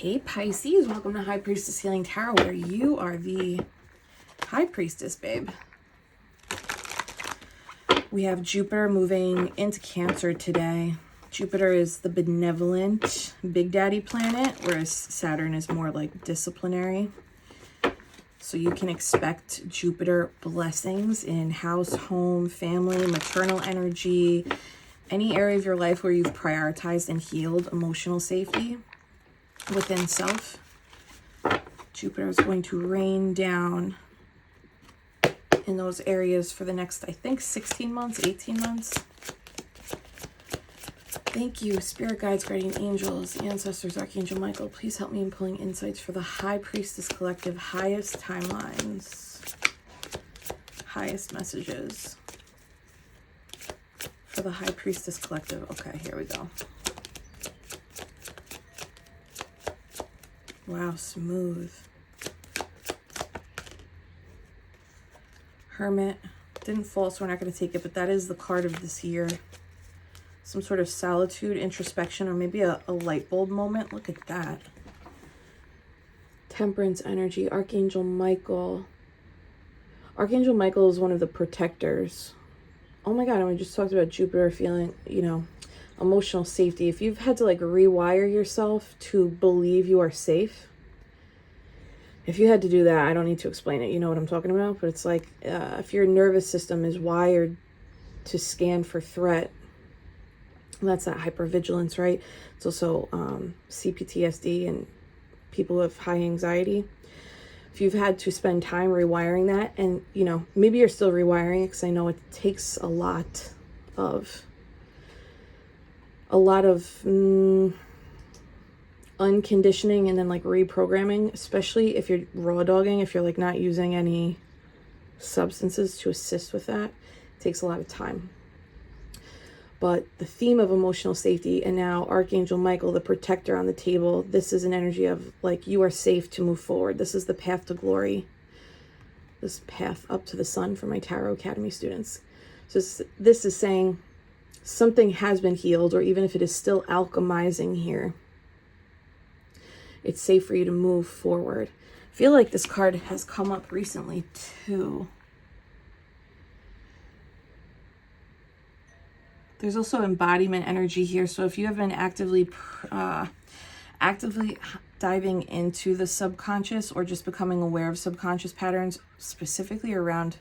Hey Pisces, welcome to High Priestess Healing Tarot, where you are the High Priestess, babe. We have Jupiter moving into Cancer today. Jupiter is the benevolent Big Daddy planet, whereas Saturn is more like disciplinary. So you can expect Jupiter blessings in house, home, family, maternal energy, any area of your life where you've prioritized and healed emotional safety within self. Jupiter is going to rain down in those areas for the next, I think, 16 months, 18 months. Thank you, Spirit Guides, Guardian Angels, Ancestors, Archangel Michael. Please help me in pulling insights for the High Priestess Collective, highest timelines, highest messages for the High Priestess Collective. Okay, here we go. Wow, smooth. Hermit. Didn't fall, so we're not going to take it, but that is the card of this year. Some sort of solitude, introspection, or maybe a light bulb moment. Look at that. Temperance energy. Archangel Michael. Archangel Michael is one of the protectors. Oh my God, and we just talked about Jupiter feeling, you know, emotional safety. If you've had to like rewire yourself to believe you are safe, if you had to do that, I don't need to explain it. You know what I'm talking about? But it's like if your nervous system is wired to scan for threat, that's that hypervigilance, right? It's also CPTSD and people with high anxiety. If you've had to spend time rewiring that, and you know, maybe you're still rewiring it, because I know it takes a lot of unconditioning and then like reprogramming, especially if you're raw dogging, if you're like not using any substances to assist with that. It takes a lot of time. But the theme of emotional safety, and now Archangel Michael, the protector on the table, this is an energy of like, you are safe to move forward. This is the path to glory, this path up to the sun for my Tarot Academy students. So this is saying something has been healed, or even if it is still alchemizing here, it's safe for you to move forward. I feel like this card has come up recently too. There's also embodiment energy here. So if you have been actively diving into the subconscious, or just becoming aware of subconscious patterns, specifically around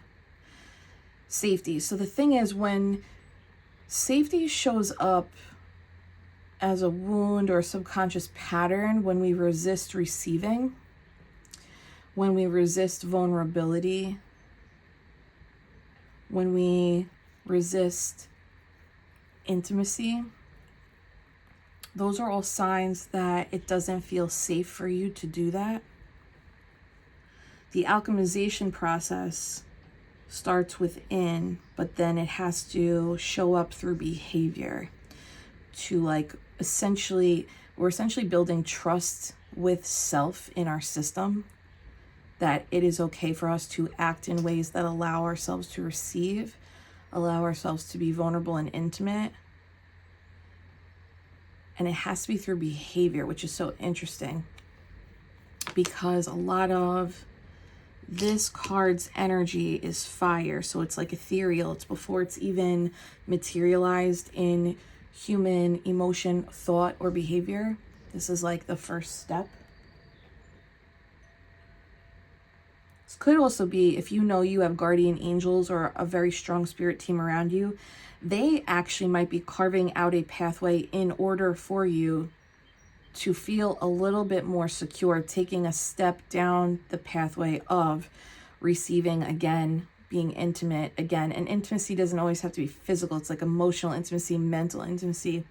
safety. So the thing is, when safety shows up as a wound or a subconscious pattern, when we resist receiving, when we resist vulnerability, when we resist intimacy, those are all signs that it doesn't feel safe for you to do that. The alchemization process starts within, but then it has to show up through behavior to like we're essentially building trust with self in our system, that it is okay for us to act in ways that allow ourselves to receive, allow ourselves to be vulnerable and intimate. And it has to be through behavior, which is so interesting, because a lot of this card's energy is fire. So it's like ethereal. It's before it's even materialized in human emotion, thought, or behavior. This is like the first step. This could also be if you know you have guardian angels or a very strong spirit team around you. They actually might be carving out a pathway in order for you to feel a little bit more secure, taking a step down the pathway of receiving again, being intimate again. And intimacy doesn't always have to be physical. It's like emotional intimacy, mental intimacy,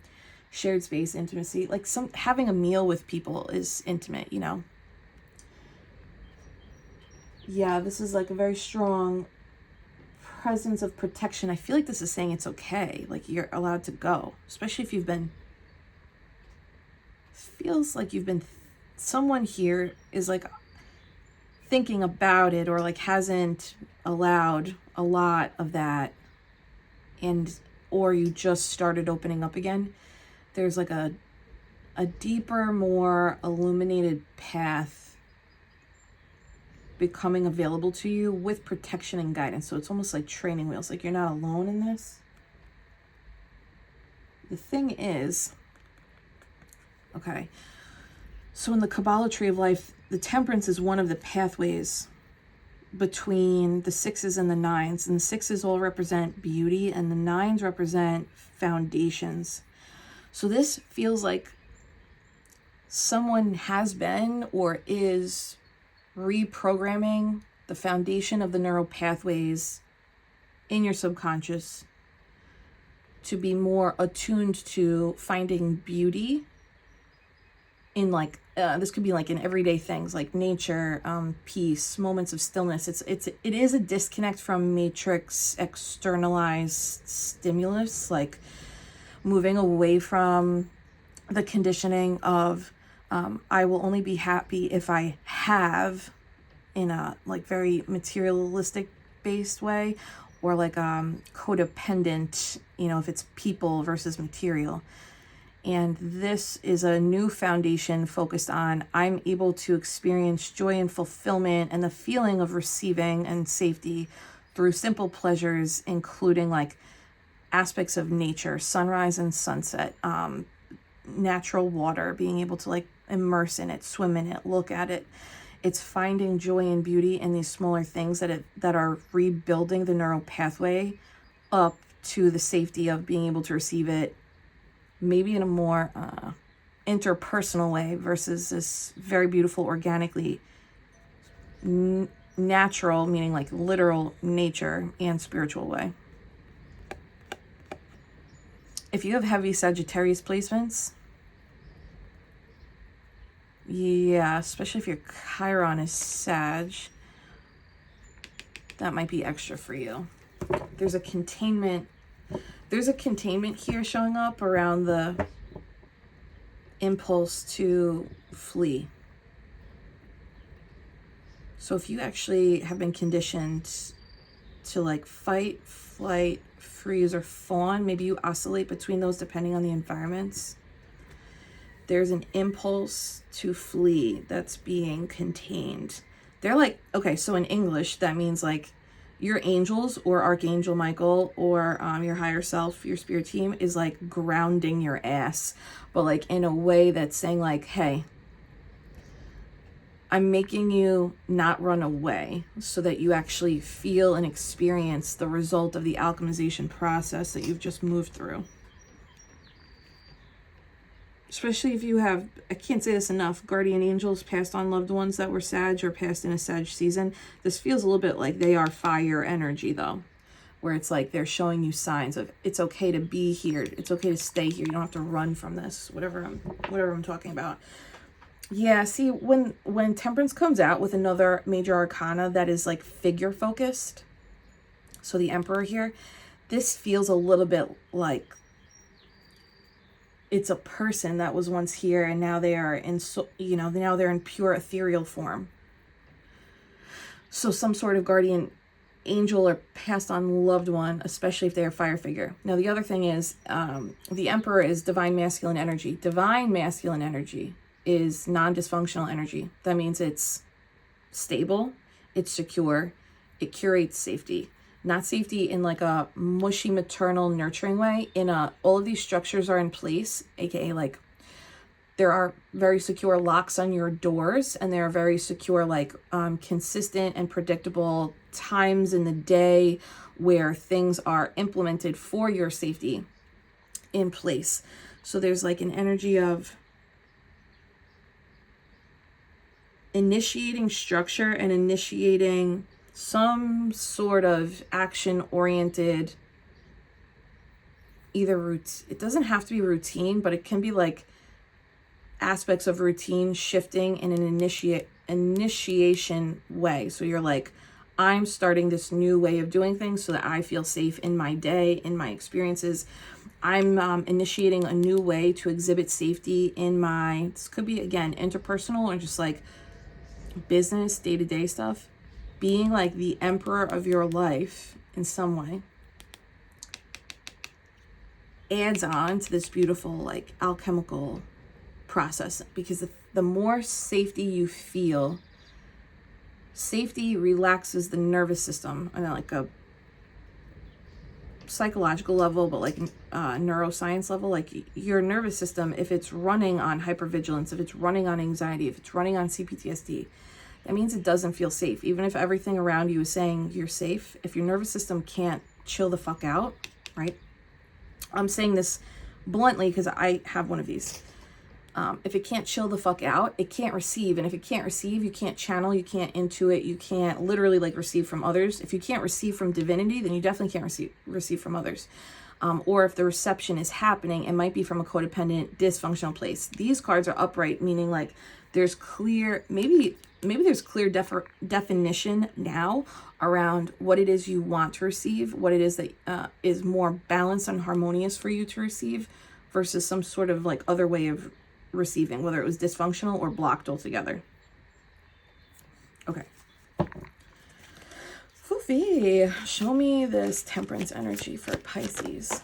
shared space intimacy. Like having a meal with people is intimate, you know? Yeah, this is like a very strong presence of protection. I feel like this is saying it's okay. Like you're allowed to go, especially if you've been, feels like you've been, someone here is like thinking about it, or like hasn't allowed a lot of that, and or you just started opening up again. There's like a a deeper, more illuminated path becoming available to you with protection and guidance. So it's almost like training wheels, like you're not alone in this. The thing is, okay, so in the Kabbalah tree of life, the temperance is one of the pathways between the 6s and the 9s. And the 6s all represent beauty and the 9s represent foundations. So this feels like someone has been or is reprogramming the foundation of the neural pathways in your subconscious to be more attuned to finding beauty in like this could be like in everyday things like nature, peace, moments of stillness. It is a disconnect from matrix externalized stimulus, like moving away from the conditioning of I will only be happy if I have, in a like very materialistic based way, or like codependent, you know, if it's people versus material. And this is a new foundation focused on I'm able to experience joy and fulfillment and the feeling of receiving and safety through simple pleasures, including like aspects of nature, sunrise and sunset, natural water, being able to like immerse in it, swim in it, look at it. It's finding joy and beauty in these smaller things that are rebuilding the neural pathway up to the safety of being able to receive it, maybe in a more interpersonal way versus this very beautiful, organically natural, meaning like literal nature and spiritual way. If you have heavy Sagittarius placements, yeah, especially if your Chiron is Sag, that might be extra for you. There's a containment here showing up around the impulse to flee. So if you actually have been conditioned to like fight, flight, freeze, or fawn, maybe you oscillate between those depending on the environments. There's an impulse to flee that's being contained. They're like, okay, so in English, that means like your angels or Archangel Michael or your higher self, your spirit team is like grounding your ass, but like in a way that's saying like, hey, I'm making you not run away so that you actually feel and experience the result of the alchemization process that you've just moved through. Especially if you have, I can't say this enough, guardian angels, passed on loved ones that were Sag or passed in a Sag season. This feels a little bit like they are fire energy though, where it's like they're showing you signs of it's okay to be here. It's okay to stay here. You don't have to run from this, whatever I'm talking about. Yeah, see, when temperance comes out with another major arcana that is like figure focused, so the emperor here, this feels a little bit like it's a person that was once here and now they are in, now they're in pure ethereal form. So some sort of guardian angel or passed on loved one, especially if they're a fire figure. Now the other thing is the emperor is divine masculine energy. Divine masculine energy is non-dysfunctional energy. That means it's stable, it's secure, it curates safety. Not safety in like a mushy maternal nurturing way. All of these structures are in place, aka like there are very secure locks on your doors, and there are very secure like consistent and predictable times in the day where things are implemented for your safety in place. So there's like an energy of initiating structure and initiating some sort of action-oriented, either routine. It doesn't have to be routine, but it can be like aspects of routine shifting in an initiation way. So you're like, I'm starting this new way of doing things so that I feel safe in my day, in my experiences. I'm initiating a new way to exhibit safety in my, this could be again, interpersonal or just like business, day-to-day stuff. Being like the emperor of your life in some way adds on to this beautiful like alchemical process, because the more safety you feel, safety relaxes the nervous system on like a psychological level, but like neuroscience level. Like your nervous system, if it's running on hypervigilance, if it's running on anxiety, if it's running on CPTSD, that means it doesn't feel safe. Even if everything around you is saying you're safe, if your nervous system can't chill the fuck out, right? I'm saying this bluntly because I have one of these. If it can't chill the fuck out, it can't receive. And if it can't receive, you can't channel, you can't intuit, you can't literally like receive from others. If you can't receive from divinity, then you definitely can't receive from others. Or if the reception is happening, it might be from a codependent, dysfunctional place. These cards are upright, meaning like there's clear, maybe there's clear definition now around what it is you want to receive, what it is that is more balanced and harmonious for you to receive versus some sort of like other way of receiving, whether it was dysfunctional or blocked altogether. Okay. Foofy, show me this temperance energy for Pisces.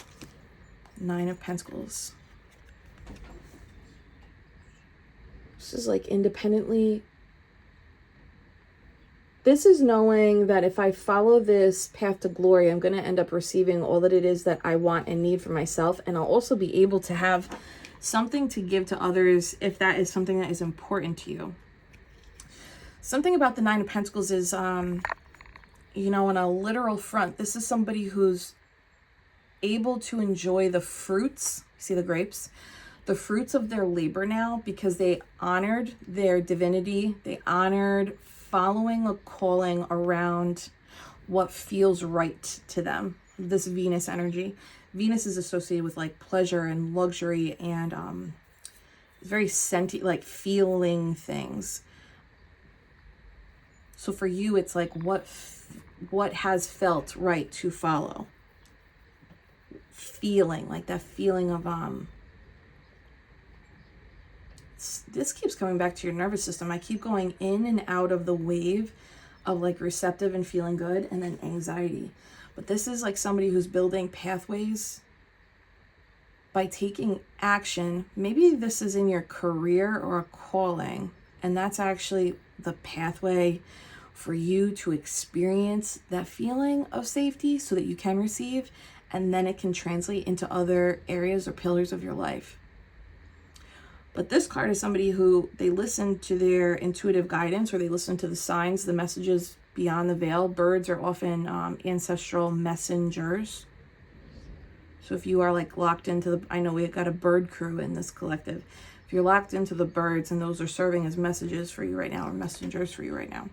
9 of Pentacles. This is like independently. This is knowing that if I follow this path to glory, I'm going to end up receiving all that it is that I want and need for myself. And I'll also be able to have something to give to others if that is something that is important to you. Something about the 9 of Pentacles is, you know, on a literal front, this is somebody who's able to enjoy the fruits, see the grapes, the fruits of their labor now, because they honored their divinity. They honored following a calling around what feels right to them. This Venus energy. Venus is associated with like pleasure and luxury and very sentient, like feeling things. So for you, it's like what has felt right to follow. Feeling, like that feeling of this keeps coming back to your nervous system. I keep going in and out of the wave of like receptive and feeling good and then anxiety. But this is like somebody who's building pathways by taking action. Maybe this is in your career or a calling, and that's actually the pathway for you to experience that feeling of safety so that you can receive, and then it can translate into other areas or pillars of your life. But this card is somebody who they listen to their intuitive guidance, or they listen to the signs, the messages beyond the veil. Birds are often ancestral messengers. So if you are like locked into the, I know we've got a bird crew in this collective. If you're locked into the birds and those are serving as messages for you right now, or messengers for you right now,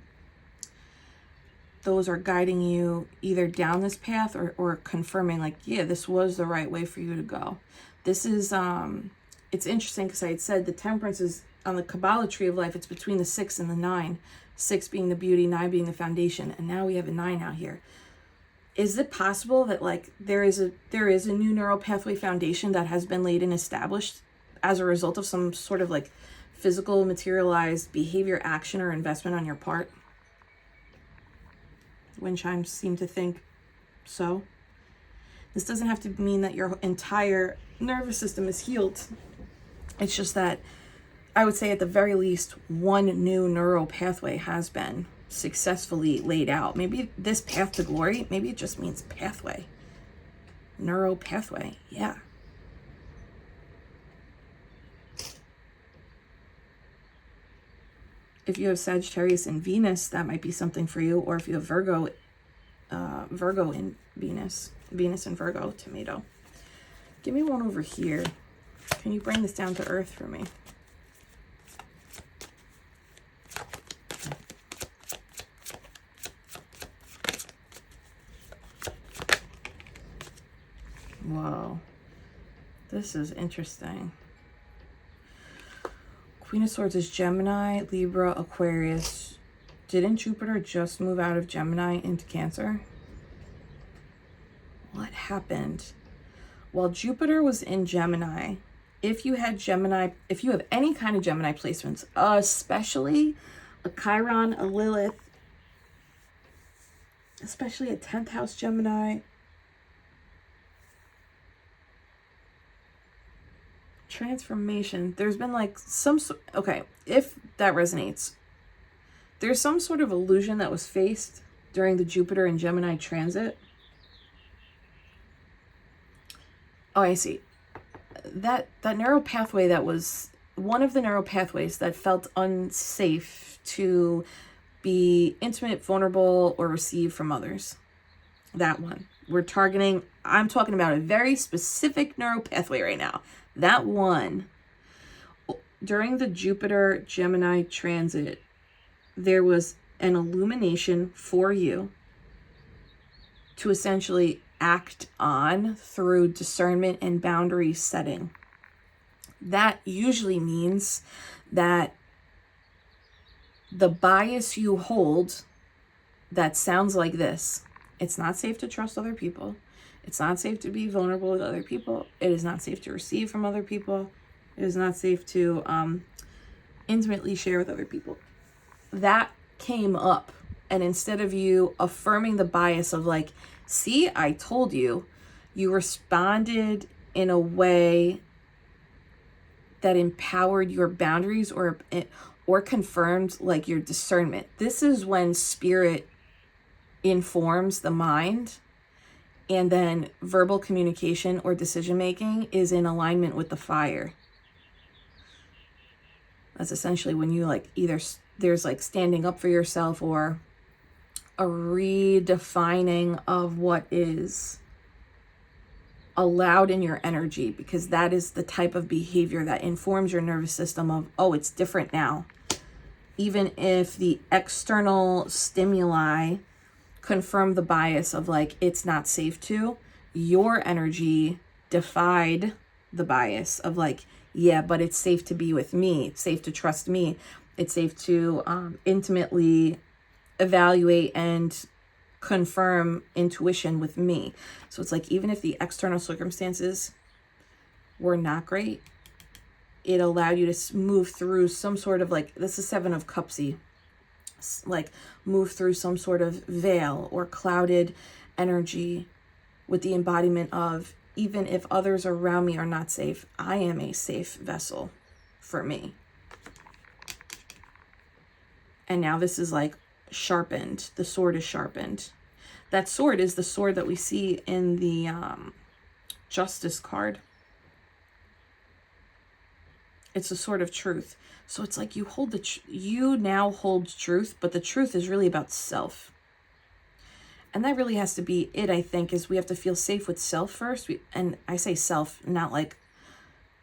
those are guiding you either down this path or confirming like, yeah, this was the right way for you to go. This is, it's interesting because I had said the temperance is on the Kabbalah tree of life. It's between the 6 and the 9. 6 being the beauty, 9 being the foundation. And now we have a 9 out here. Is it possible that like there is a new neural pathway foundation that has been laid and established as a result of some sort of like physical, materialized behavior, action, or investment on your part? Wind chimes seem to think so. This doesn't have to mean that your entire nervous system is healed. It's just that I would say at the very least one new neural pathway has been successfully laid out. Maybe this path to glory, maybe it just means pathway. Neural pathway, yeah. If you have Sagittarius and Venus, that might be something for you. Or if you have Virgo in Venus and Virgo, tomato. Give me one over here. Can you bring this down to earth for me? Whoa, this is interesting. Queen of Swords is Gemini, Libra, Aquarius. Didn't Jupiter just move out of Gemini into Cancer? What happened? While Jupiter was in Gemini, if you had Gemini, if you have any kind of Gemini placements, especially a Chiron, a Lilith, especially a 10th house Gemini. Transformation. There's been like okay, if that resonates, there's some sort of illusion that was faced during the Jupiter and Gemini transit. Oh, I see. That neural pathway, that was one of the neural pathways that felt unsafe to be intimate, vulnerable, or receive from others. That one. I'm talking about a very specific neural pathway right now. That one. During the Jupiter Gemini transit, there was an illumination for you to essentially act on through discernment and boundary setting. That usually means that the bias you hold that sounds like this: it's not safe to trust other people. It's not safe to be vulnerable with other people. It is not safe to receive from other people. It is not safe to intimately share with other people. That came up. And instead of you affirming the bias of like, see, I told you, you responded in a way that empowered your boundaries or confirmed like your discernment. This is when spirit informs the mind, and then verbal communication or decision making is in alignment with the fire. That's essentially when you like either there's like standing up for yourself or a redefining of what is allowed in your energy, because that is the type of behavior that informs your nervous system of, oh, it's different now. Even if the external stimuli confirm the bias of like, it's not safe to, your energy defied the bias of like, yeah, but it's safe to be with me. It's safe to trust me. It's safe to intimately evaluate and confirm intuition with me. So it's like, even if the external circumstances were not great, it allowed you to move through some sort of like, this is Seven of Cupsy, like move through some sort of veil or clouded energy with the embodiment of, even if others around me are not safe, I am a safe vessel for me. And now this is like sharpened. The sword is sharpened. That sword is the sword that we see in the Justice card. It's a sword of truth. So it's like you hold you now hold truth, but the truth is really about self. And that really has to be it, I think, is we have to feel safe with self first. And I say self, not like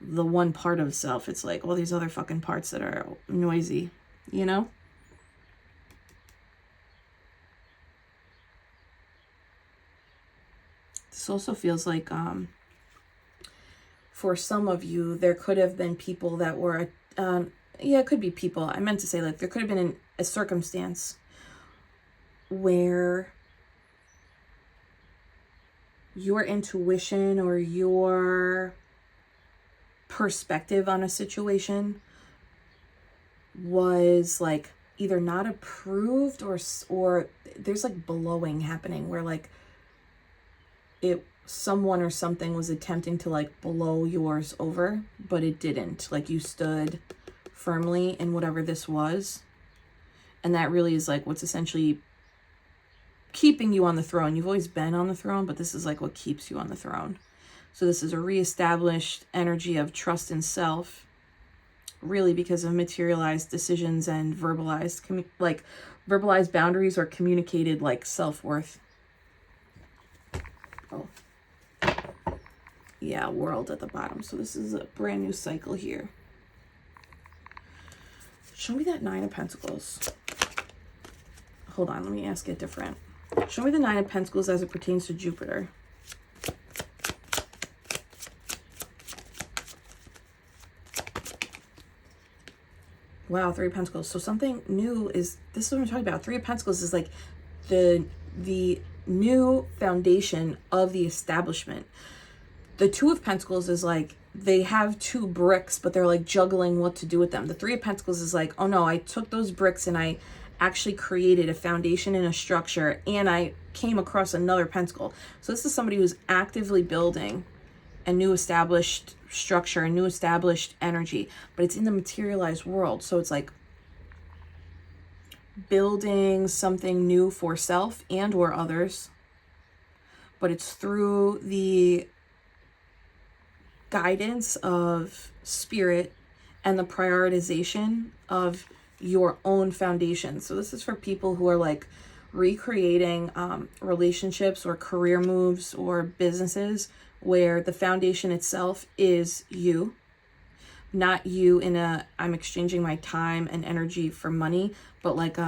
the one part of self. It's like all these other fucking parts that are noisy, you know? This also feels like, for some of you, there could have been people that were, yeah, it could be people. I meant to say, like, there could have been a circumstance where your intuition or your perspective on a situation was like either not approved or there's like blowing happening where like someone or something was attempting to like blow yours over, but it didn't. Like you stood firmly in whatever this was. And that really is like what's essentially keeping you on the throne. You've always been on the throne, but this is like what keeps you on the throne. So this is a reestablished energy of trust in self, really because of materialized decisions and verbalized boundaries or communicated like self-worth. Oh, yeah, world at the bottom. So this is a brand new cycle here. Show me that Nine of Pentacles. Hold on, let me ask it different. Show me the Nine of Pentacles as it pertains to Jupiter. Wow, Three of Pentacles. So something new is, this is what I'm talking about. Three of Pentacles is like the new foundation of the establishment. The Two of Pentacles is like, they have two bricks, but they're like juggling what to do with them. The Three of Pentacles is like, oh no, I took those bricks and I actually created a foundation and a structure, and I came across another pentacle. So this is somebody who's actively building a new established structure, a new established energy, but it's in the materialized world. So it's like building something new for self and or others, but it's through the guidance of spirit and the prioritization of your own foundation. So this is for people who are like recreating relationships or career moves or businesses where the foundation itself is you, not you in a I'm exchanging my time and energy for money, but like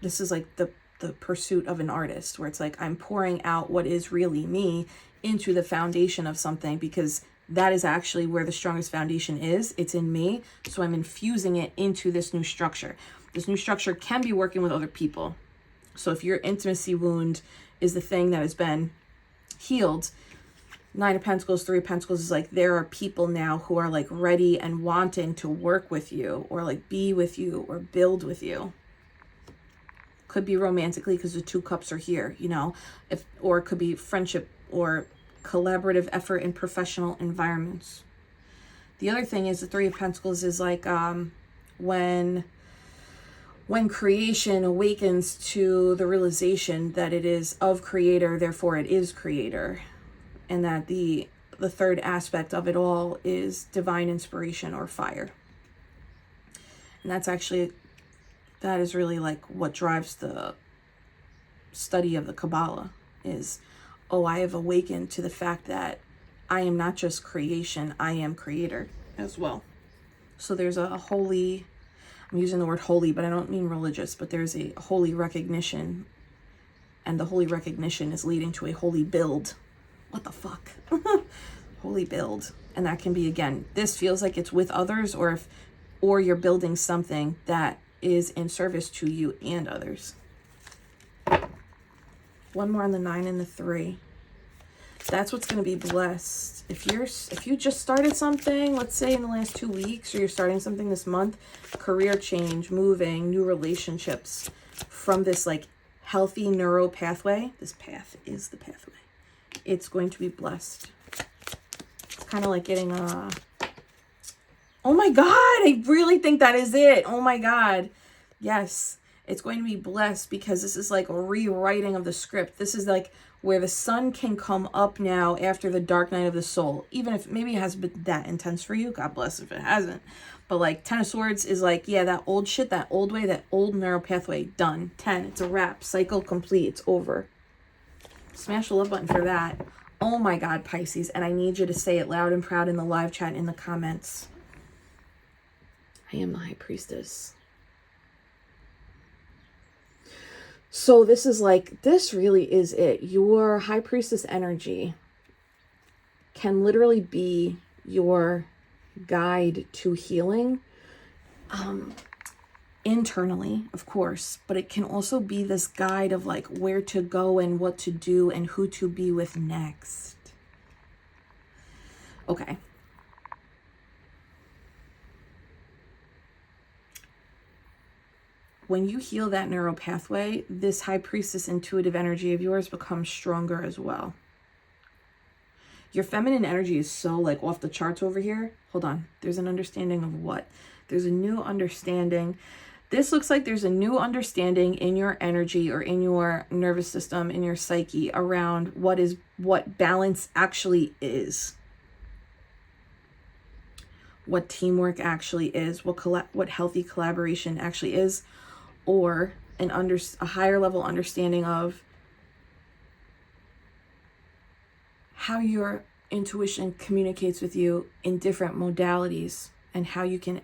this is like the pursuit of an artist, where it's like I'm pouring out what is really me into the foundation of something, because that is actually where the strongest foundation is. It's in me. So I'm infusing it into this new structure. This new structure can be working with other people. So if your intimacy wound is the thing that has been healed, Nine of Pentacles, Three of Pentacles is like there are people now who are like ready and wanting to work with you or like be with you or build with you. Could be romantically because the Two Cups are here, you know, or it could be friendship or collaborative effort in professional environments. The other thing is the Three of Pentacles is like when creation awakens to the realization that it is of creator, therefore it is creator, and that the third aspect of it all is divine inspiration or fire. And that is really like what drives the study of the Kabbalah is, oh, I have awakened to the fact that I am not just creation, I am creator as well. So there's a holy, I'm using the word holy, but I don't mean religious, but there's a holy recognition, and the holy recognition is leading to a holy build. What the fuck? Holy build. And that can be, again, this feels like it's with others, or you're building something that is in service to you and others. One more on the 9 and the 3. That's what's going to be blessed. If you just started something, let's say in the last 2 weeks, or you're starting something this month, career change, moving, new relationships, from this like healthy neuro pathway, this path is the pathway, it's going to be blessed. It's kind of like getting oh my God, I really think that is it. Oh my God. Yes, it's going to be blessed because this is like a rewriting of the script. This is like where the sun can come up now after the dark night of the soul. Even if maybe it hasn't been that intense for you. God bless if it hasn't. But like 10 of Swords is like, yeah, that old shit, that old way, that old neural pathway, done. 10, it's a wrap. Cycle complete. It's over. Smash the love button for that. Oh my God, Pisces. And I need you to say it loud and proud in the live chat, in the comments. I am the High Priestess. So this is like, this really is it. Your High Priestess energy can literally be your guide to healing, internally, of course, but it can also be this guide of like where to go and what to do and who to be with next. Okay. When you heal that neural pathway, this High Priestess intuitive energy of yours becomes stronger as well. Your feminine energy is so like off the charts over here. Hold on. There's an understanding of what? There's a new understanding. This looks like there's a new understanding in your energy or in your nervous system, in your psyche around what balance actually is. What teamwork actually is, what healthy collaboration actually is, or a higher level understanding of how your intuition communicates with you in different modalities and how you can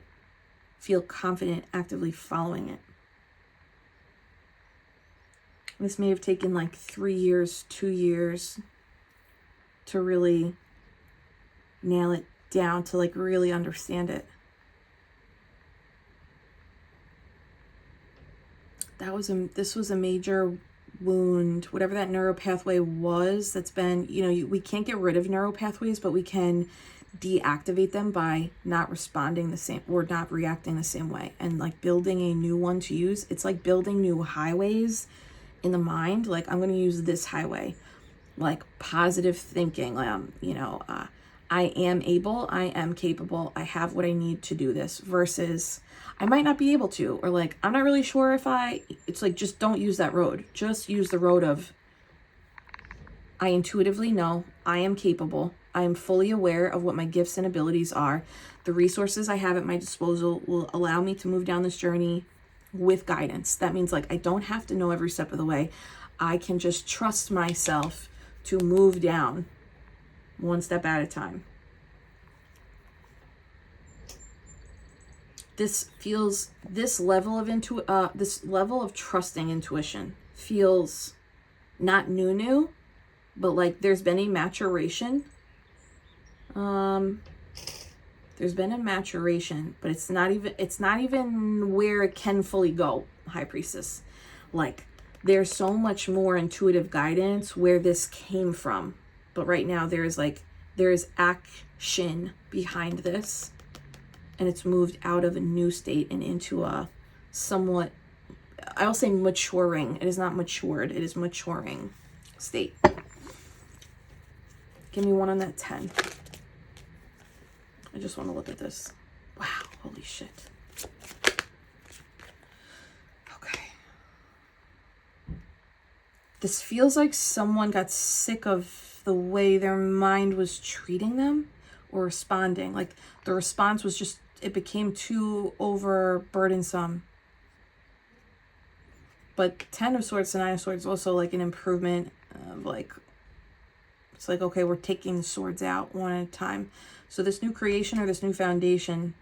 feel confident actively following it. This may have taken like 3 years, 2 years to really nail it down, to like really understand it. This was a major wound, whatever that neural pathway was, that's been, we can't get rid of neural pathways, but we can deactivate them by not responding the same or not reacting the same way, and like building a new one to use. It's like building new highways in the mind. Like, I'm going to use this highway. like positive thinking, you know, I am able, I am capable, I have what I need to do this, versus I might not be able to, or like, I'm not really sure if it's like, just don't use that road. Just use the road of, I intuitively know I am capable. I am fully aware of what my gifts and abilities are. The resources I have at my disposal will allow me to move down this journey with guidance. That means like, I don't have to know every step of the way. I can just trust myself to move down one step at a time. This level of trusting intuition feels not new, but like there's been a maturation. There's been a maturation, but it's not even where it can fully go, High Priestess. Like, there's so much more intuitive guidance where this came from. But right now there is action behind this. And it's moved out of a new state and into a somewhat, I'll say maturing. It is not matured. It is maturing state. Give me 1 on that 10. I just want to look at this. Wow. Holy shit. Okay. This feels like someone got sick of the way their mind was treating them or responding. Like the response was just, it became too overburdensome. But 10 of Swords to 9 of Swords also like an improvement of like, it's like, okay, we're taking the swords out one at a time. So this new creation or this new foundation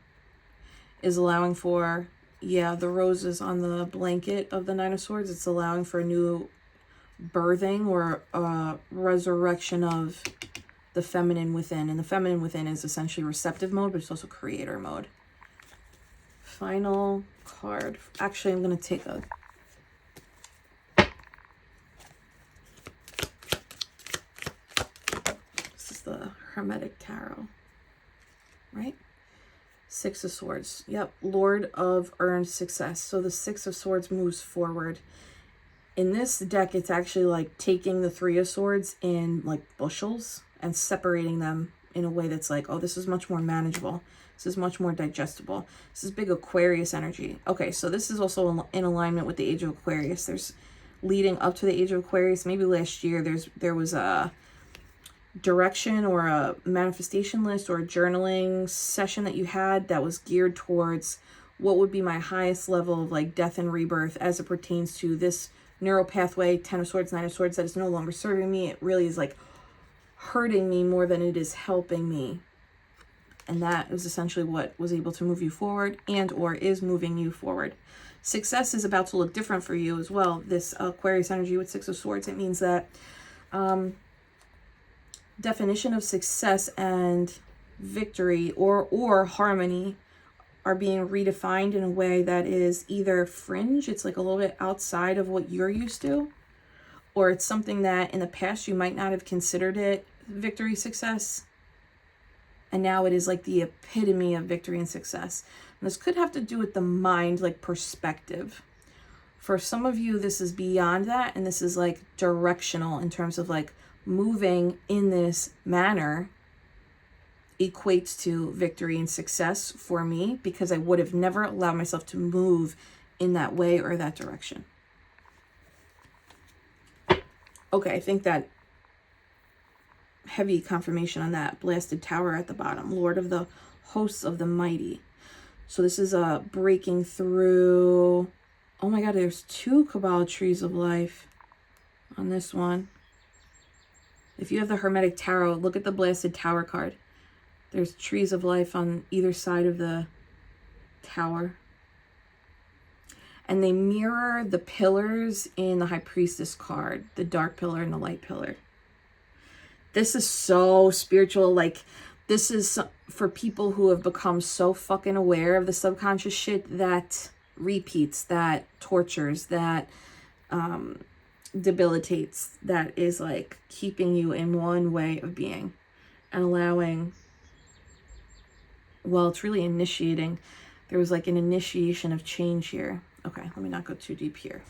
is allowing for, yeah, the roses on the blanket of the 9 of Swords. It's allowing for a new birthing or resurrection of the feminine within. And the feminine within is essentially receptive mode, but it's also creator mode. Final card. Actually, I'm going to take a... This is the Hermetic Tarot, right? 6 of Swords. Yep. Lord of Earned Success. So the 6 of Swords moves forward. In this deck, it's actually like taking the 3 of Swords in like bushels and separating them in a way that's like, oh, this is much more manageable. This is much more digestible. This is big Aquarius energy. Okay, so this is also in alignment with the Age of Aquarius. There's leading up to the Age of Aquarius, maybe last year, there was a direction or a manifestation list or a journaling session that you had that was geared towards what would be my highest level of like death and rebirth as it pertains to this neural pathway, 10 of Swords, 9 of Swords, that is no longer serving me. It really is like hurting me more than it is helping me. And that is essentially what was able to move you forward and or is moving you forward. Success is about to look different for you as well. This Aquarius energy with 6 of Swords, it means that definition of success and victory or harmony are being redefined in a way that is either fringe, it's like a little bit outside of what you're used to, or it's something that in the past you might not have considered it victory, success, and now it is like the epitome of victory and success. And this could have to do with the mind, like perspective. For some of you, this is beyond that, and this is like directional in terms of like moving in this manner equates to victory and success for me, because I would have never allowed myself to move in that way or that direction. Okay, I think that heavy confirmation on that blasted tower at the bottom, Lord of the hosts of the mighty. So this is a breaking through. Oh my God, there's 2 Kabbalah trees of life on this one. If you have the Hermetic Tarot, look at the blasted tower card. There's trees of life on either side of the tower. And they mirror the pillars in the High Priestess card, the dark pillar and the light pillar. This is so spiritual. Like, this is for people who have become so fucking aware of the subconscious shit that repeats, that tortures, that debilitates, that is like keeping you in one way of being and allowing, well, it's really initiating. There was like an initiation of change here. Okay, let me not go too deep here.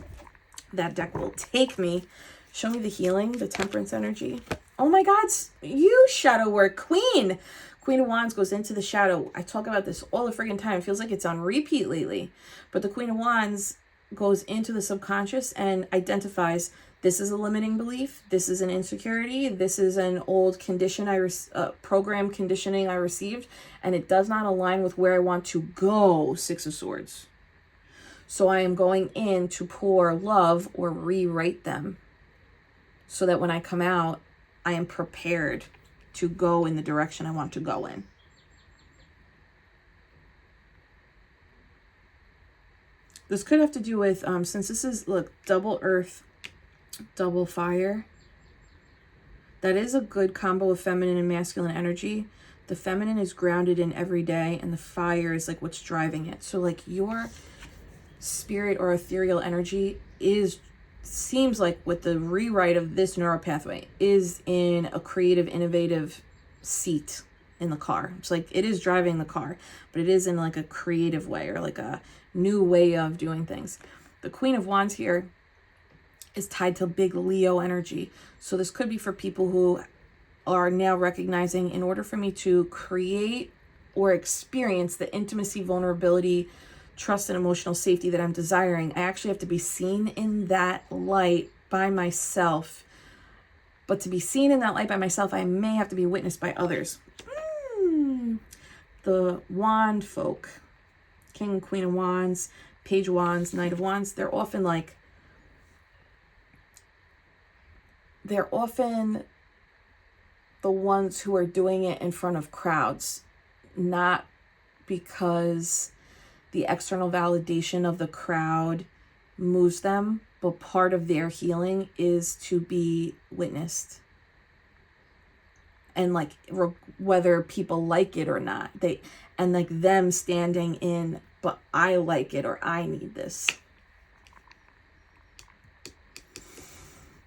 That deck will take me Show me the healing, the temperance energy. Oh my God, you shadow work queen. Queen of Wands goes into the shadow. I talk about this all the friggin' time. It feels like it's on repeat lately. But the Queen of Wands goes into the subconscious and identifies, this is a limiting belief, this is an insecurity, this is an old condition program conditioning I received, and it does not align with where I want to go. Six of Swords. So I am going in to pour love or rewrite them so that when I come out, I am prepared to go in the direction I want to go in. This could have to do with, since this is, look, double earth, double fire. That is a good combo of feminine and masculine energy. The feminine is grounded in every day, and the fire is like what's driving it. So like your spirit or ethereal energy seems like with the rewrite of this neural pathway is in a creative, innovative seat in the car. It's like it is driving the car, but it is in like a creative way or like a new way of doing things. The Queen of Wands here is tied to big Leo energy. So this could be for people who are now recognizing, in order for me to create or experience the intimacy, vulnerability, trust, and emotional safety that I'm desiring, I actually have to be seen in that light by myself. But to be seen in that light by myself, I may have to be witnessed by others. The wand folk, King and Queen of Wands, Page of Wands, Knight of Wands, they're often the ones who are doing it in front of crowds, not because the external validation of the crowd moves them, but part of their healing is to be witnessed. And like whether people like it or not, and like them standing in, but I like it or I need this.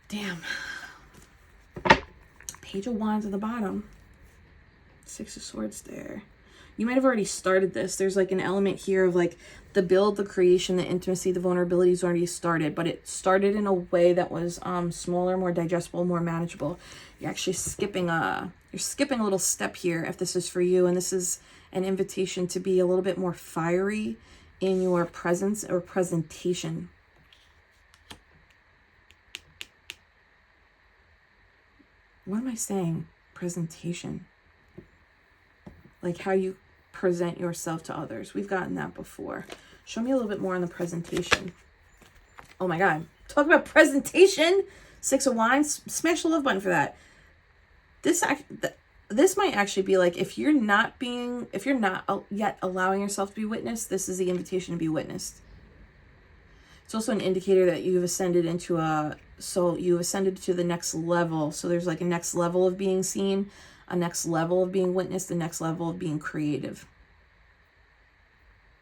Damn. Page of Wands at the bottom. Six of Swords there. You might have already started this. There's like an element here of like the build, the creation, the intimacy, the vulnerability is already started, but it started in a way that was smaller, more digestible, more manageable. You're actually skipping a little step here if this is for you, and this is an invitation to be a little bit more fiery in your presence or presentation. What am I saying? Presentation. Like how you present yourself to others. We've gotten that before. Show me a little bit more on the presentation. Oh my God. Talk about presentation. Six of Wands. Smash the love button for that. This might actually be like, if you're not yet allowing yourself to be witnessed, this is the invitation to be witnessed. It's also an indicator that you've ascended into you've ascended to the next level. So there's like a next level of being seen, a next level of being witnessed, the next level of being creative.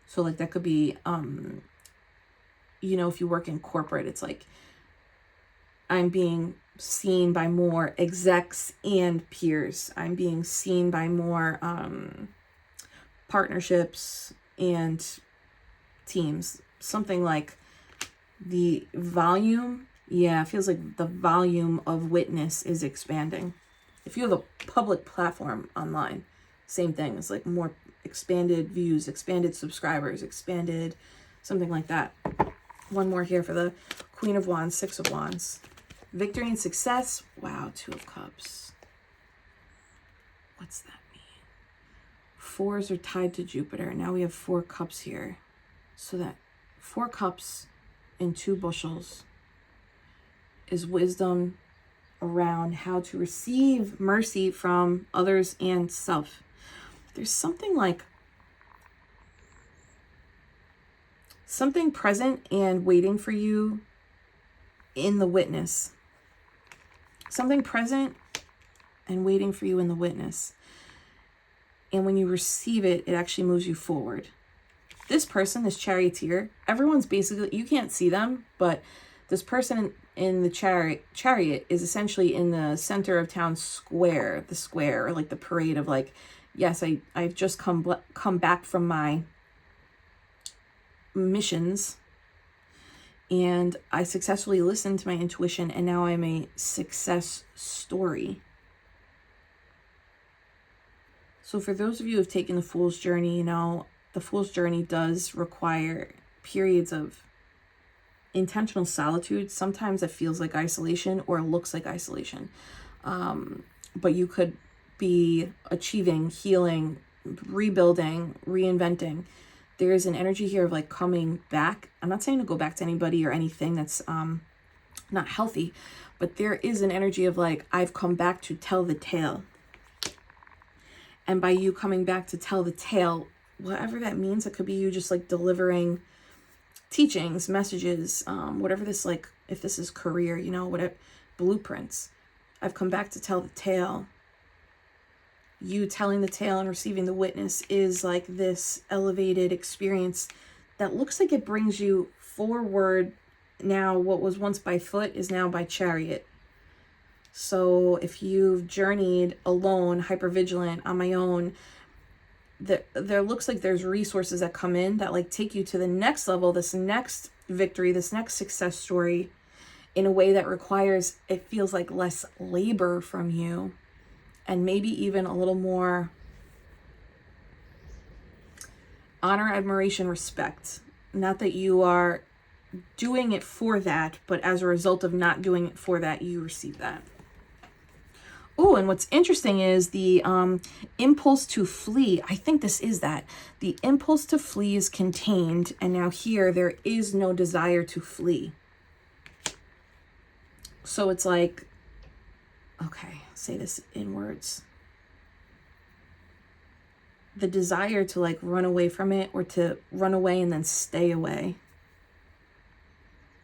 So like that could be, if you work in corporate, it's like I'm being seen by more execs and peers. I'm being seen by more partnerships and teams. Something like the volume. Yeah, it feels like the volume of witness is expanding. If you have a public platform online, same thing. It's like more expanded views, expanded subscribers, expanded something like that. One more here for the Queen of Wands, Six of Wands. Victory and success. Wow, Two of Cups. What's that mean? Fours are tied to Jupiter. Now we have 4 cups here. So that 4 cups in 2 bushels is wisdom around how to receive mercy from others and self. There's something present and waiting for you in the witness. Something present and waiting for you in the witness. And when you receive it, it actually moves you forward. This person, this charioteer, everyone's basically, you can't see them, but this person in the chariot is essentially in the center of town square, the square, or like the parade of like, yes, I've just come back from my missions, and I successfully listened to my intuition, and now I'm a success story. So for those of you who have taken the Fool's Journey, you know, the Fool's Journey does require periods of intentional solitude. Sometimes it feels like isolation or looks like isolation. But you could be achieving, healing, rebuilding, reinventing. There is an energy here of like coming back. I'm not saying to go back to anybody or anything that's not healthy, but there is an energy of like, I've come back to tell the tale. And by you coming back to tell the tale, whatever that means, it could be you just like delivering teachings, messages, whatever this, like, if this is career, you know, whatever, blueprints. I've come back to tell the tale. You telling the tale and receiving the witness is like this elevated experience that looks like it brings you forward. Now, what was once by foot is now by chariot. So if you've journeyed alone, hypervigilant, on my own, there looks like there's resources that come in that like take you to the next level, this next victory, this next success story, in a way that requires, it feels like, less labor from you, and maybe even a little more honor, admiration, respect. Not that you are doing it for that, but as a result of not doing it for that, you receive that. Oh, and what's interesting is the impulse to flee. I think this is that. The impulse to flee is contained, and now here there is no desire to flee. So it's like, okay, say this in words. The desire to like run away from it, or to run away and then stay away,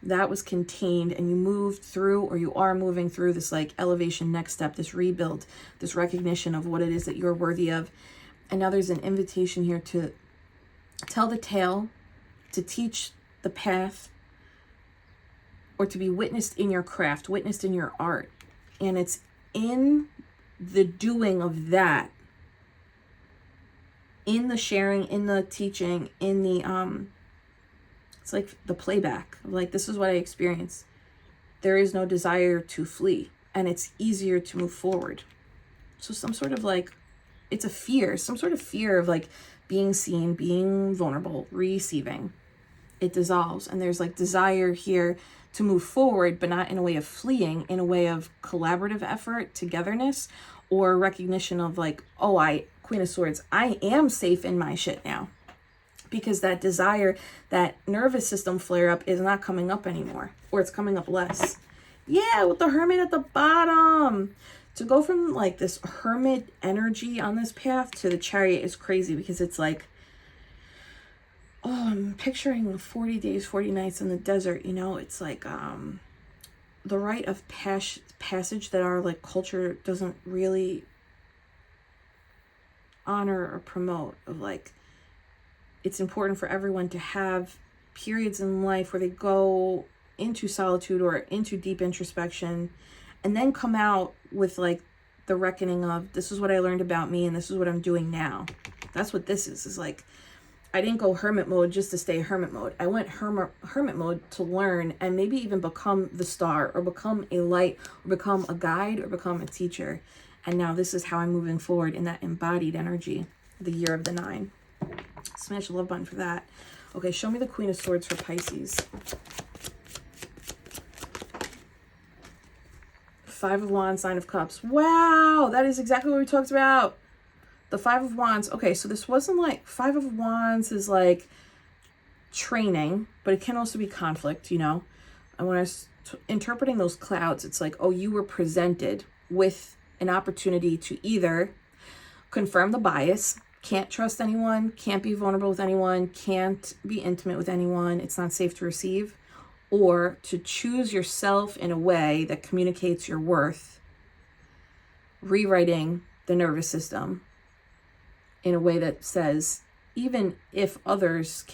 that was contained, and you moved through, or you are moving through this like elevation, next step, this rebuild, this recognition of what it is that you're worthy of. And now there's an invitation here to tell the tale, to teach the path, or to be witnessed in your craft, witnessed in your art. And it's in the doing of that, in the sharing, in the teaching, in the it's like the playback, like, this is what I experienced. There is no desire to flee, and it's easier to move forward. So some sort of like, it's a fear, some sort of fear of like being seen, being vulnerable, receiving. It dissolves, and there's like desire here to move forward, but not in a way of fleeing, in a way of collaborative effort, togetherness, or recognition of like, oh, Queen of Swords, I am safe in my shit now. Because that desire, that nervous system flare up is not coming up anymore, or it's coming up less. Yeah, with the Hermit at the bottom. To go from like this Hermit energy on this path to the Chariot is crazy, because it's like, oh, I'm picturing 40 days, 40 nights in the desert, you know? It's like the rite of passage that our like culture doesn't really honor or promote, of like, it's important for everyone to have periods in life where they go into solitude or into deep introspection, and then come out with like the reckoning of, this is what I learned about me, and this is what I'm doing now. That's what this is like, I didn't go hermit mode just to stay hermit mode. I went hermit mode to learn, and maybe even become the star, or become a light, or become a guide, or become a teacher. And now this is how I'm moving forward in that embodied energy, the year of the 9. Smash the love button for that. Okay, show me the Queen of Swords for Pisces. 5 of Wands, 9 of Cups. Wow, that is exactly what we talked about. The 5 of Wands. Okay, so this wasn't like, 5 of Wands is like training, but it can also be conflict, you know? And when I was interpreting those clouds, it's like, oh, you were presented with an opportunity to either confirm the bias, can't trust anyone, can't be vulnerable with anyone, can't be intimate with anyone, it's not safe to receive, or to choose yourself in a way that communicates your worth, rewriting the nervous system in a way that says, even if others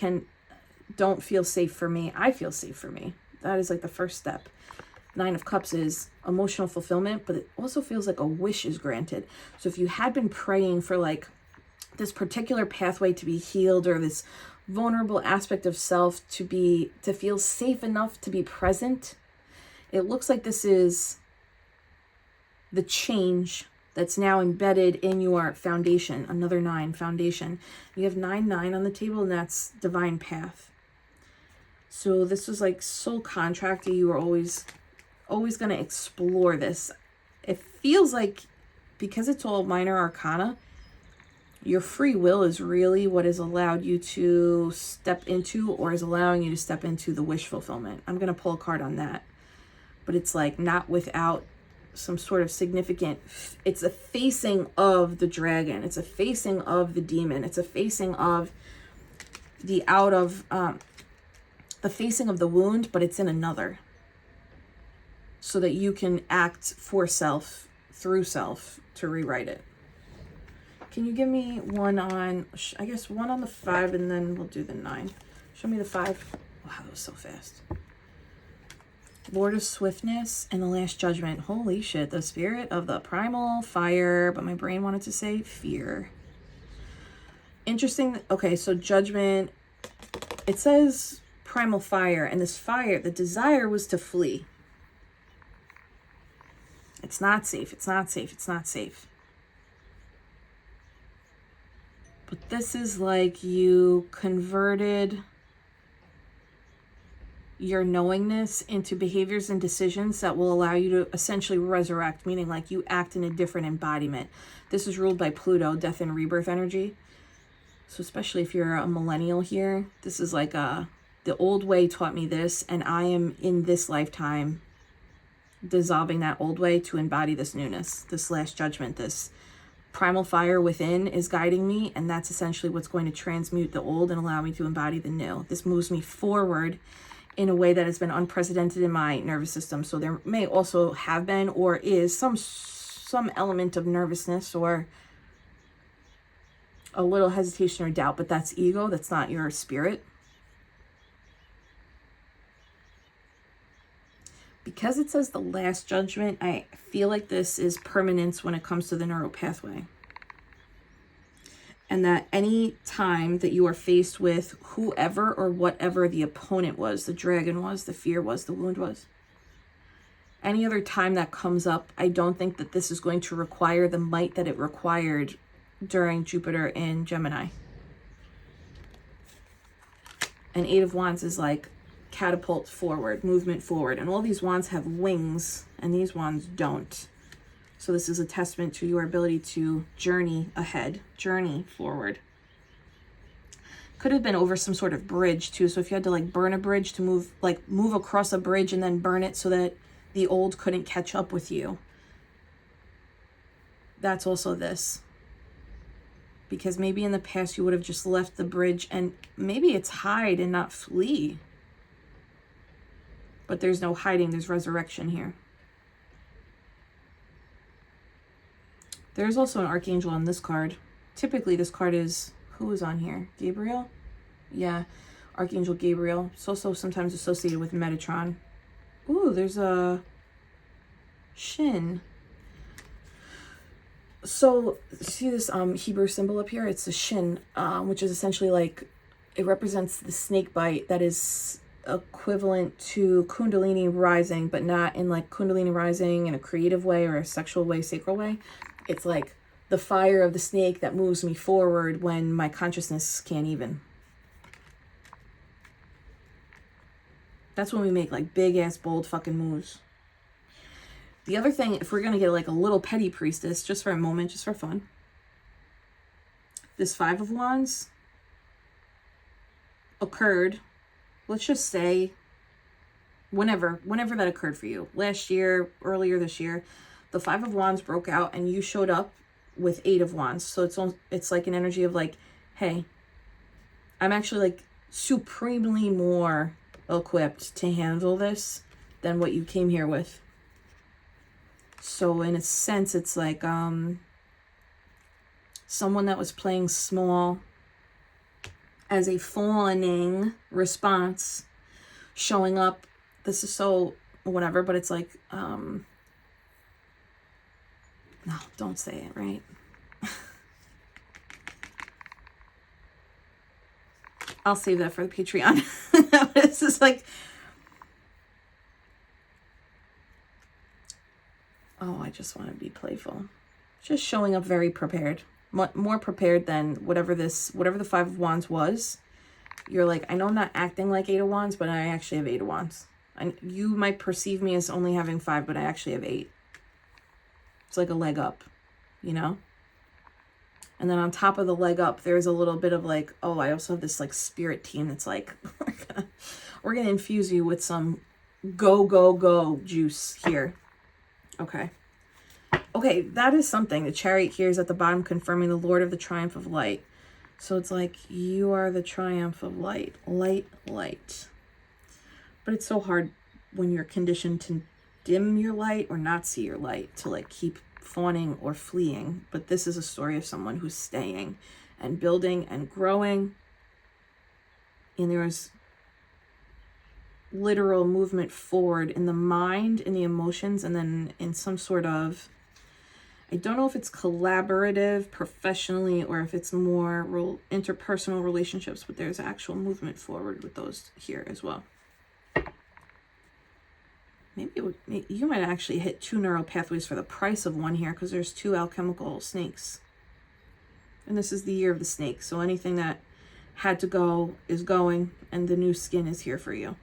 don't feel safe for me, I feel safe for me. That is like the first step. 9 of Cups is emotional fulfillment, but it also feels like a wish is granted. So if you had been praying for like this particular pathway to be healed, or this vulnerable aspect of self to feel safe enough to be present. It looks like this is the change that's now embedded in your foundation. Another 9, foundation. You have 9 on the table, and that's divine path. So this was like soul contract. You were always going to explore this. It feels like, because it's all minor arcana, your free will is really what has allowed you to step into, or is allowing you to step into, the wish fulfillment. I'm going to pull a card on that. But it's like not without some sort of significant, it's a facing of the dragon. It's a facing of the demon. It's a facing of the the facing of the wound, but it's in another. So that you can act for self, through self, to rewrite it. Can you give me one on, I guess one on the 5, and then we'll do the 9. Show me the 5. Wow, that was so fast. Lord of Swiftness and the Last Judgment. Holy shit, the spirit of the primal fire, but my brain wanted to say fear. Interesting. Okay, so judgment, it says primal fire, and this fire, the desire was to flee. It's not safe, it's not safe, it's not safe. But this is like you converted your knowingness into behaviors and decisions that will allow you to essentially resurrect, meaning like you act in a different embodiment. This is ruled by Pluto, death and rebirth energy. So especially if you're a millennial here, this is like the old way taught me this, and I am in this lifetime dissolving that old way to embody this newness, this last judgment. This primal fire within is guiding me, and that's essentially what's going to transmute the old and allow me to embody the new. This moves me forward in a way that has been unprecedented in my nervous system. So there may also have been, or is, some element of nervousness or a little hesitation or doubt, but that's ego. That's not your spirit. Because it says the last judgment, I feel like this is permanence when it comes to the neural pathway. And that any time that you are faced with whoever or whatever the opponent was, the dragon was, the fear was, the wound was, any other time that comes up, I don't think that this is going to require the might that it required during Jupiter in Gemini. And 8 of Wands is like catapult forward, movement forward. And all these wands have wings, and these wands don't. So this is a testament to your ability to journey ahead, journey forward. Could have been over some sort of bridge too. So if you had to like burn a bridge to move across a bridge and then burn it so that the old couldn't catch up with you. That's also this. Because maybe in the past you would have just left the bridge, and maybe it's hide and not flee. But there's no hiding, there's resurrection here. There's also an archangel on this card. Typically this card is, who is on here? Gabriel? Yeah, Archangel Gabriel. It's also sometimes associated with Metatron. Ooh, there's a shin. So see this Hebrew symbol up here? It's a shin, which is essentially like, it represents the snake bite that is equivalent to Kundalini rising, but not in like Kundalini rising in a creative way or a sexual way, sacral way. It's like the fire of the snake that moves me forward when my consciousness can't even. That's when we make like big ass bold fucking moves. The other thing, if we're going to get like a little petty priestess, just for a moment, just for fun. This 5 of Wands occurred, let's just say, whenever that occurred for you. Last year, earlier this year, the 5 of Wands broke out and you showed up with 8 of Wands. So it's like an energy of like, hey, I'm actually like supremely more equipped to handle this than what you came here with. So in a sense, it's like someone that was playing small as a fawning response, showing up. This is so whatever, but it's like, no, don't say it, right? I'll save that for the Patreon. This is like, oh, I just want to be playful. Just showing up very prepared. More prepared than whatever the Five of Wands was. You're like, I know I'm not acting like Eight of Wands, but I actually have Eight of Wands. And you might perceive me as only having 5, but I actually have 8. It's like a leg up, you know? And then on top of the leg up, there's a little bit of like, oh, I also have this like spirit team that's like, we're gonna infuse you with some go juice here. Okay. Okay, that is something. The Chariot here is at the bottom, confirming the Lord of the Triumph of Light. So it's like, you are the triumph of light. Light, light. But it's so hard when you're conditioned to dim your light or not see your light, to like keep fawning or fleeing. But this is a story of someone who's staying and building and growing. And there is literal movement forward in the mind, in the emotions, and then in some sort of, I don't know if it's collaborative professionally or if it's more interpersonal relationships, but there's actual movement forward with those here as well. Maybe you might actually hit 2 neural pathways for the price of 1 here, because there's 2 alchemical snakes. And this is the year of the snake. So anything that had to go is going, and the new skin is here for you.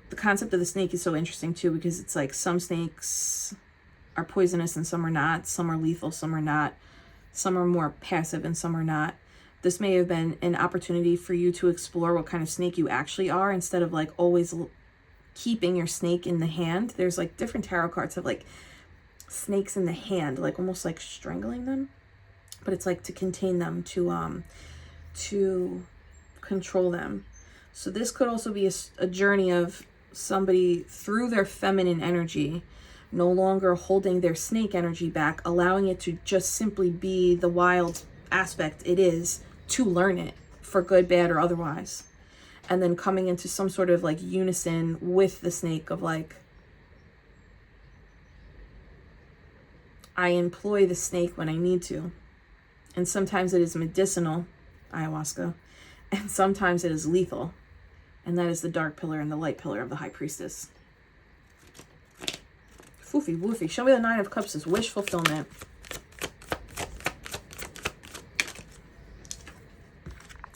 The concept of the snake is so interesting too, because it's like some snakes are poisonous and some are not. Some are lethal, some are not. Some are more passive and some are not. This may have been an opportunity for you to explore what kind of snake you actually are, instead of like always keeping your snake in the hand. There's like different tarot cards have like snakes in the hand, like almost like strangling them, but it's like to contain them, to control them. So this could also be a journey of somebody through their feminine energy, no longer holding their snake energy back, allowing it to just simply be the wild aspect it is, to learn it for good, bad, or otherwise. And then coming into some sort of like unison with the snake of like, I employ the snake when I need to. And sometimes it is medicinal, ayahuasca, and sometimes it is lethal. And that is the dark pillar and the light pillar of the High Priestess. Foofy woofy. Show me the 9 of Cups as wish fulfillment.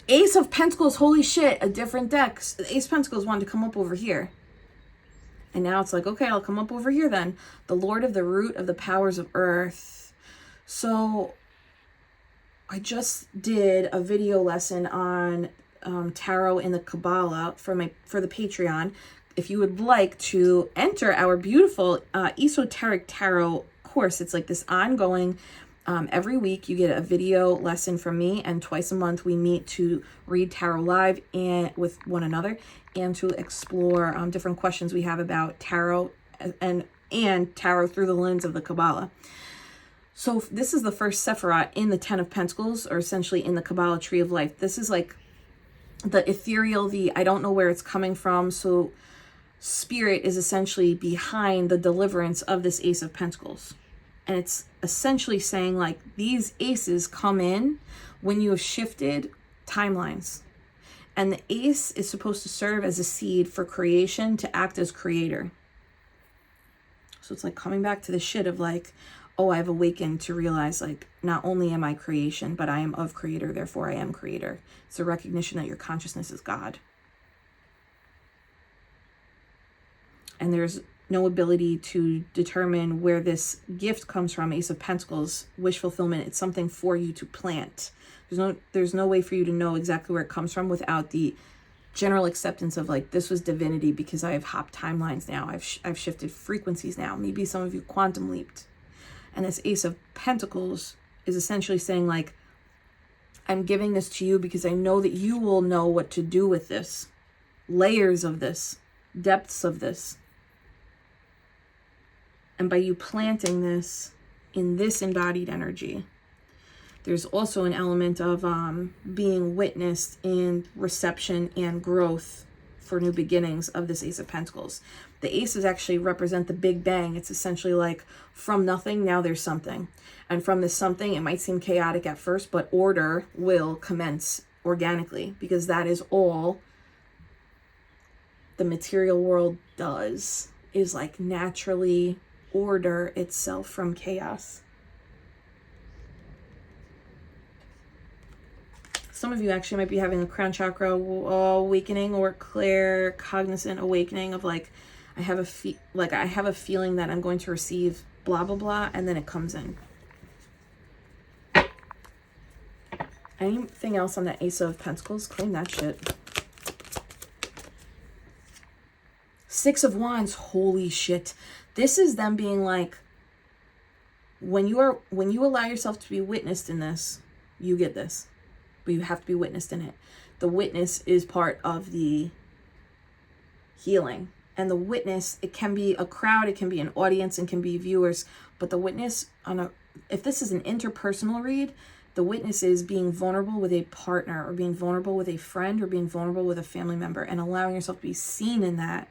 Ace of Pentacles. Holy shit. A different deck. The Ace of Pentacles wanted to come up over here. And now it's like, okay, I'll come up over here then. The Lord of the Root of the Powers of Earth. So I just did a video lesson on tarot in the Kabbalah for the Patreon. If you would like to enter our beautiful esoteric tarot course, it's like this ongoing, every week you get a video lesson from me, and twice a month we meet to read tarot live and with one another, and to explore different questions we have about tarot and tarot through the lens of the Kabbalah. So this is the first Sephirah in the 10 of Pentacles, or essentially in the Kabbalah tree of life. This is like the ethereal, I don't know where it's coming from. So spirit is essentially behind the deliverance of this Ace of Pentacles. And it's essentially saying like, these aces come in when you have shifted timelines. And the ace is supposed to serve as a seed for creation, to act as creator. So it's like coming back to the shit of like, oh, I've awakened to realize like, not only am I creation, but I am of creator, therefore I am creator. It's a recognition that your consciousness is God. And there's no ability to determine where this gift comes from. Ace of Pentacles, wish fulfillment. It's something for you to plant. There's no way for you to know exactly where it comes from without the general acceptance of like, this was divinity, because I have hopped timelines now. I've shifted frequencies now. Maybe some of you quantum leaped. And this Ace of Pentacles is essentially saying like, I'm giving this to you because I know that you will know what to do with this. Layers of this, depths of this. And by you planting this in this embodied energy, there's also an element of being witnessed in reception and growth for new beginnings of this Ace of Pentacles. The aces actually represent the big bang. It's essentially like from nothing, now there's something. And from this something, it might seem chaotic at first, but order will commence organically, because that is all the material world does, is like naturally order itself from chaos. Some of you actually might be having a crown chakra awakening or clear cognizant awakening of like, I have a feeling that I'm going to receive blah, blah, blah, and then it comes in. Anything else on the Ace of Pentacles? Claim that shit. Six of Wands. Holy shit. This is them being like, when you allow yourself to be witnessed in this, you get this. But you have to be witnessed in it. The witness is part of the healing. And the witness, it can be a crowd, it can be an audience, and can be viewers. But the witness, if this is an interpersonal read, the witness is being vulnerable with a partner, or being vulnerable with a friend, or being vulnerable with a family member, and allowing yourself to be seen in that.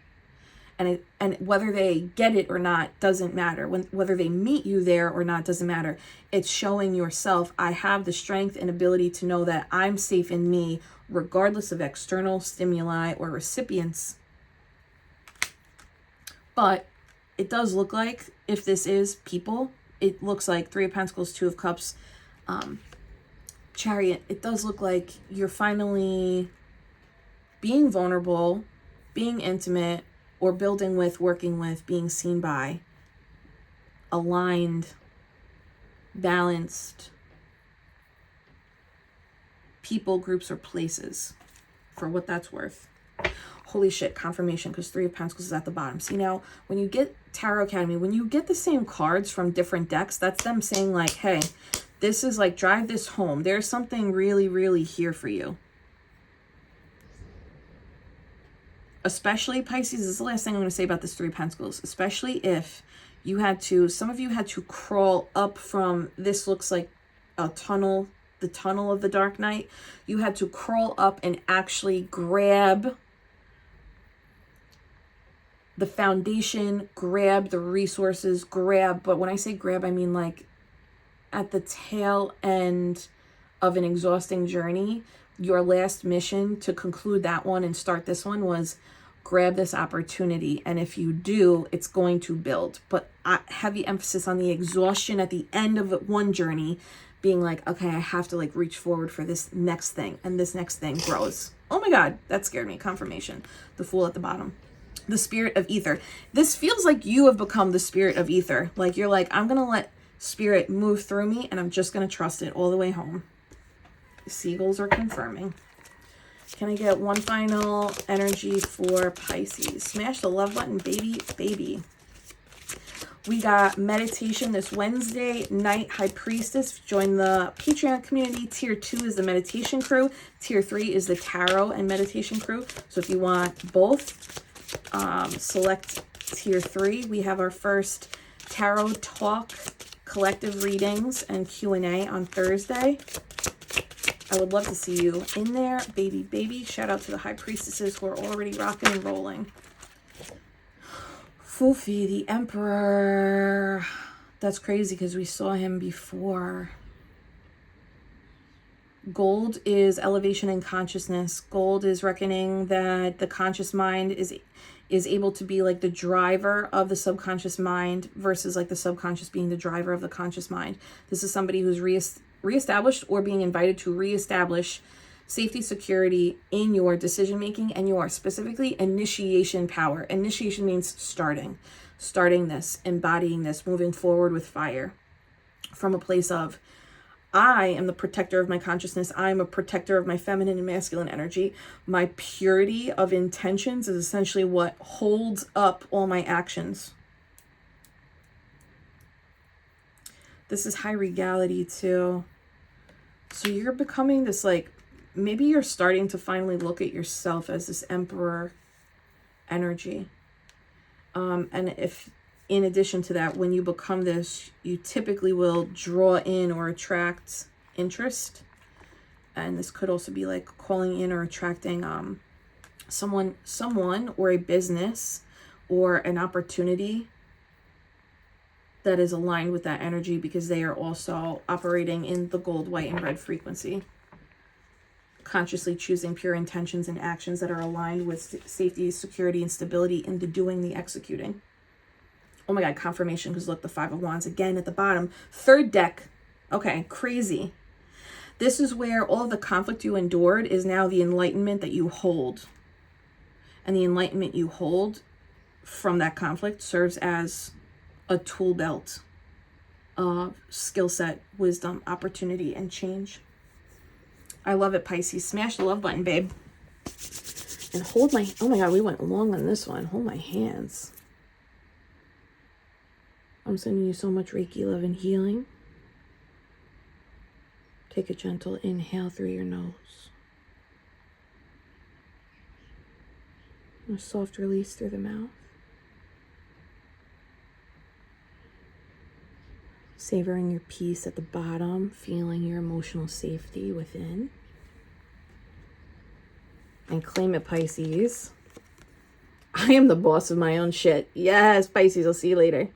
And whether they get it or not doesn't matter. Whether they meet you there or not doesn't matter. It's showing yourself, I have the strength and ability to know that I'm safe in me, regardless of external stimuli or recipients. But it does look like, if this is people, it looks like Three of Pentacles, Two of Cups, Chariot. It does look like you're finally being vulnerable, being intimate, or building with, working with, being seen by, aligned, balanced people, groups, or places, for what that's worth. Holy shit, confirmation, because Three of Pentacles is at the bottom. See, now, when you get Tarot Academy, when you get the same cards from different decks, that's them saying like, hey, this is like, drive this home. There's something really, really here for you. Especially, Pisces, this is the last thing I'm going to say about this Three of Pentacles. Especially if you had to, some of you had to crawl up from, this looks like a tunnel, the tunnel of the Dark Knight. You had to crawl up and actually grab the foundation, grab the resources, but when I say grab, I mean like at the tail end of an exhausting journey, your last mission to conclude that one and start this one was grab this opportunity. And if you do, it's going to build. But heavy emphasis on the exhaustion at the end of one journey, being like, okay, I have to like reach forward for this next thing. And this next thing grows. Oh my God, that scared me. Confirmation. The Fool at the bottom. The Spirit of Ether. This feels like you have become the Spirit of Ether. Like you're like, I'm going to let Spirit move through me and I'm just going to trust it all the way home. The seagulls are confirming. Can I get one final energy for Pisces? Smash the love button, baby, baby. We got meditation this Wednesday night. High Priestess. Join the Patreon community. Tier 2 is the meditation crew. Tier 3 is the tarot and meditation crew. So if you want both, select Tier 3. We have our first tarot talk, collective readings, and Q&A on Thursday. I would love to see you in there, baby, baby. Shout out to the High Priestesses who are already rocking and rolling. Fufi, the Emperor. That's crazy because we saw him before. Gold is elevation in consciousness. Gold is reckoning that the conscious mind is able to be like the driver of the subconscious mind versus like the subconscious being the driver of the conscious mind. This is somebody who's reestablished or being invited to reestablish safety, security in your decision making, and your specifically initiation power. Initiation means starting this, embodying this, moving forward with fire from a place of, I am the protector of my consciousness. I am a protector of my feminine and masculine energy. My purity of intentions is essentially what holds up all my actions. This is high regality too. So you're becoming this like, maybe you're starting to finally look at yourself as this Emperor energy. And if in addition to that, when you become this, you typically will draw in or attract interest. And this could also be like calling in or attracting someone or a business or an opportunity that is aligned with that energy, because they are also operating in the gold, white, and red frequency. Consciously choosing pure intentions and actions that are aligned with safety, security, and stability in the doing, the executing. Oh my God, confirmation, because look, the Five of Wands again at the bottom. Third deck. Okay, crazy. This is where all of the conflict you endured is now the enlightenment that you hold. And the enlightenment you hold from that conflict serves as a tool belt of skill set, wisdom, opportunity, and change. I love it, Pisces. Smash the love button, babe. And hold my, oh my God, we went long on this one. Hold my hands. I'm sending you so much Reiki love and healing. Take a gentle inhale through your nose. And a soft release through the mouth. Savoring your peace at the bottom, feeling your emotional safety within. And claim it, Pisces. I am the boss of my own shit. Yes, Pisces, I'll see you later.